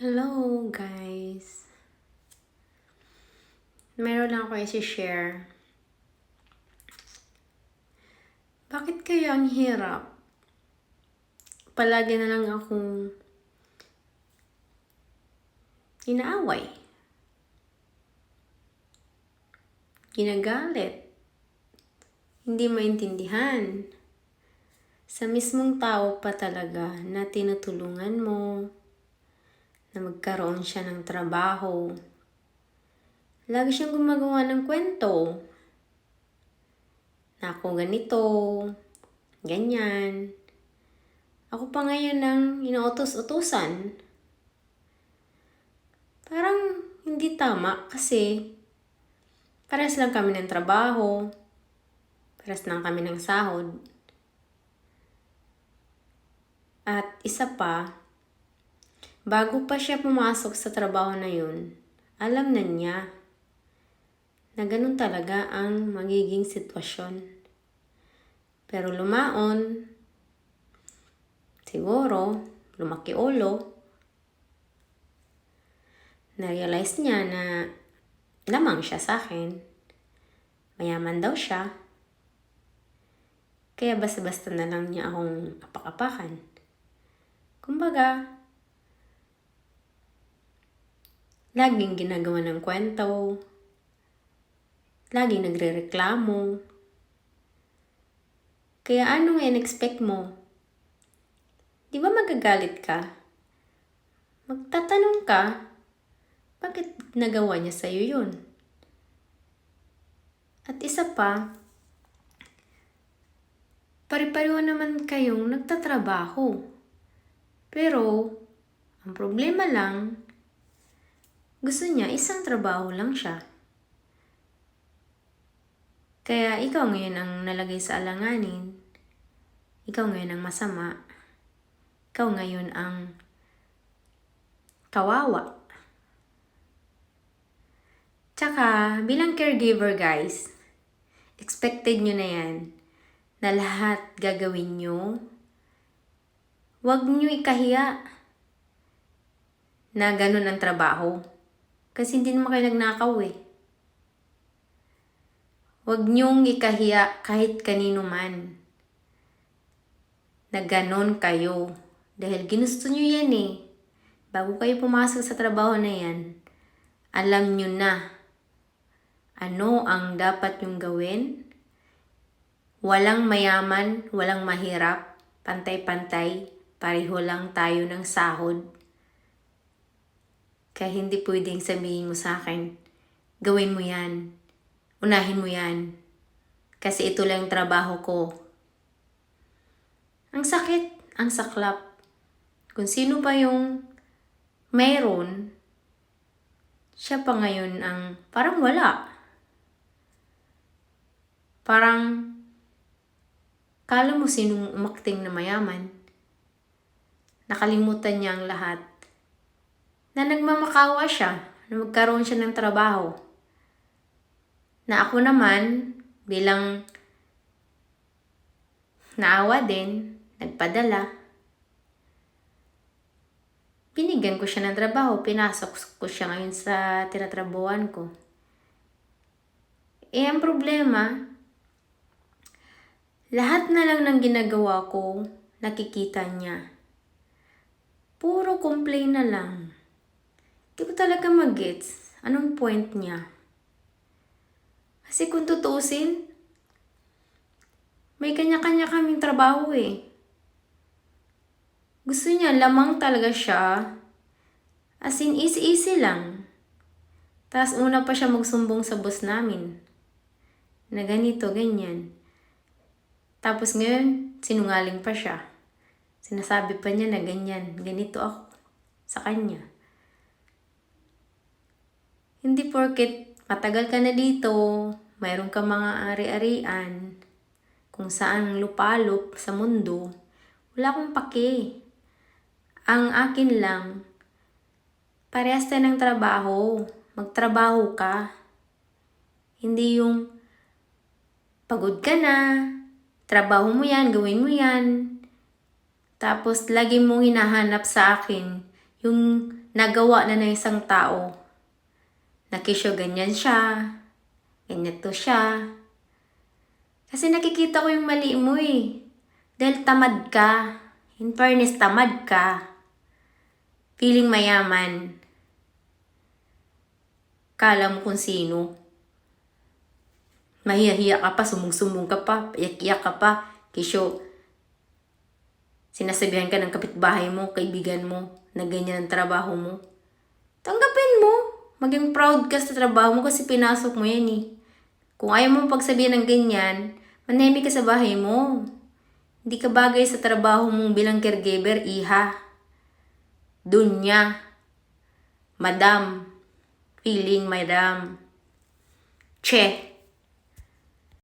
Hello guys! Meron lang ako i-share. Bakit kaya ang hirap? Palagi na lang akong inaaway, ginagalit, hindi maintindihan. Sa mismong tao pa talaga na tinutulungan mo, na magkaroon siya ng trabaho. Lagi siyang gumagawa ng kwento. Na ako ganito, ganyan. Ako pa ngayon ang inuutos-utusan. Parang hindi tama kasi parehas lang kami ng trabaho, parehas lang kami ng sahod. At isa pa, bago pa siya pumasok sa trabaho na yun, alam na niya na ganun talaga ang magiging sitwasyon. Pero lumaon, siguro, lumaki ulo, na-realize niya na lamang siya sa akin. Mayaman daw siya. Kaya basta-basta na lang niya akong apak-apakan. Kumbaga, laging ginagawa ng kwento, laging nagre-reklamo. Kaya anong in-expect mo? Di ba magagalit ka? Magtatanong ka, bakit nagawa niya sa'yo yun? At isa pa, pare-pareho naman kayong nagtatrabaho. Pero, ang problema lang, gusto niya isang trabaho lang siya. Kaya ikaw ngayon ang nalagay sa alanganin. Ikaw ngayon ang masama. Ikaw ngayon ang kawawa. Tsaka, bilang caregiver guys, expected nyo na yan na lahat gagawin nyo. Huwag nyo ikahiya na ganun ang trabaho. Kasi hindi naman kayo nagnakaw eh. Huwag nyong ikahiya kahit kanino man na ganun kayo. Dahil ginusto nyo yan eh. Bago kayo pumasok sa trabaho na yan, alam nyo na ano ang dapat nyong gawin. Walang mayaman, walang mahirap, pantay-pantay, pareho lang tayo ng sahod. Kaya hindi pwedeng sabihin mo sa akin, gawin mo yan, unahin mo yan, kasi ito lang yung trabaho ko. Ang sakit, ang saklap. Kung sino pa yung mayroon, siya pa ngayon ang parang wala. Parang, kala mo sinong umakting na mayaman. Nakalimutan niya ang lahat. Na nagmamakawa siya, na magkaroon siya ng trabaho. Na ako naman, bilang naawa din, nagpadala. Binigyan ko siya ng trabaho, pinasok ko siya ngayon sa tinatrabuhan ko. Eh, ang problema, lahat na lang ng ginagawa ko, nakikita niya. Puro complain na lang. Di ko talaga mag-gets anong point niya. Kasi kung tutuusin, may kanya-kanya kaming trabaho eh. Gusto niya, lamang talaga siya. As in, easy-easy lang. Tapos una pa siya magsumbong sa boss namin. Na ganito, ganyan. Tapos ngayon, sinungaling pa siya. Sinasabi pa niya na ganyan, ganito ako sa kanya. Hindi porket matagal ka na dito, mayroon ka mga ari-arian, kung saan lupalop sa mundo, wala akong pake. Ang akin lang, parehas tayo ng trabaho, magtrabaho ka. Hindi yung pagod ka na, trabaho mo yan, gawin mo yan. Tapos lagi mong hinahanap sa akin yung nagawa na ng isang tao. Nakisyo ganyan siya, ganyan to siya. Kasi nakikita ko yung mali mo eh. Dahil tamad ka. In fairness, tamad ka. Feeling mayaman. Kala mo kung sino. Mahiya-hiya ka pa, sumung-sumung ka pa, iyak-iyak ka pa. Kisyo, sinasabihan ka ng kapitbahay mo, kaibigan mo, na ganyan ang trabaho mo. Tanggapin mo. Maging proud ka sa trabaho mo kasi pinasok mo yan eh. Kung ayaw mo pagsabihan ng ganyan, manahimik ka sa bahay mo. Hindi ka bagay sa trabaho mong bilang caregiver, iha. Dunya. Madam. Feeling, madam. Che.